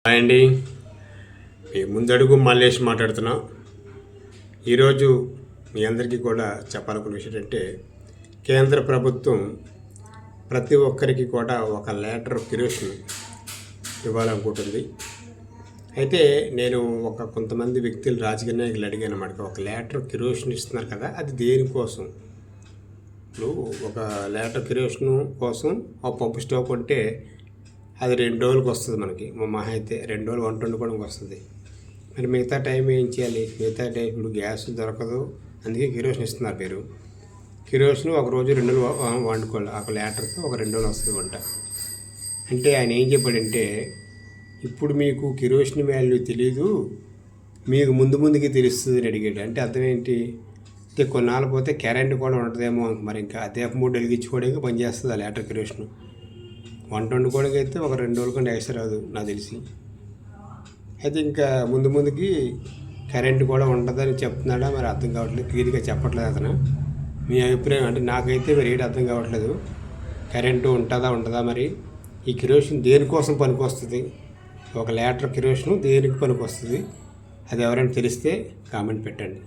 Hi అండి, మీ ముందడుగు మల్లేష్ మాట్లాడుతున్నా. ఈరోజు మీ అందరికీ కూడా చెప్పాలనుకున్న విషయం ఏంటంటే, కేంద్ర ప్రభుత్వం ప్రతి ఒక్కరికి కూడా ఒక లీటర్ కిరోసిన్ ఇవ్వాలనుకుంటుంది. అయితే నేను కొంతమంది వ్యక్తులు, రాజకీయ నాయకులు అడిగాను అన్నమాట. ఒక లీటర్ కిరోసిన్ ఇస్తున్నారు కదా, అది దేనికోసం? ఇప్పుడు ఒక లీటర్ కిరోసిన్ కోసం ఒక పంపు స్టవ్ కొంటే అది 2 రోజులకు వస్తుంది. మనకి మహా అయితే 2 రోజులు వంట వండుకోవడానికి వస్తుంది. మరి మిగతా టైం ఏం చేయాలి? మిగతా టైం ఇప్పుడు గ్యాస్ దొరకదు, అందుకే కిరోసిన్ ఇస్తున్నారు పేరు. కిరోసిన్ ఒక రోజు 2 రోజులు వండుకోవాలి. ఒక లీటర్తో ఒక 2 రోజులు వస్తుంది వంట. అంటే ఆయన ఏం చెప్పాడంటే, ఇప్పుడు మీకు కిరోసిన్ వాల్యూ తెలీదు, మీకు ముందుకి తెలుస్తుంది అని అడిగాడు. అంటే అర్థం ఏంటి? అంటే కొన్నాళ్ళు పోతే కరెంట్ కూడా ఉంటుందేమో. మరి ఇంకా అదే 3 వెలిగించుకోవడానికి పనిచేస్తుంది ఆ లీటర్ కిరోసిన్. వంట వండుకోవడానికి అయితే ఒక 2 రోజుల కంటే ఎక్స్ట్రా రాదు నాకు తెలిసి. అయితే ఇంకా ముందుకి కరెంటు కూడా ఉంటుందని చెప్తున్నాడా, మరి అర్థం కావట్లేదు. క్లియర్గా చెప్పట్లేదు అతను. మీ అభిప్రాయం అంటే నాకైతే మరి ఏంటి అర్థం కావట్లేదు. కరెంటు ఉంటుందా మరి? ఈ కిరోసిన్ దేనికోసం పనికొస్తుంది? ఒక లీటర్ కిరోసిన్ దేనికి పనికొస్తుంది? అది ఎవరైనా తెలిస్తే కామెంట్ పెట్టండి.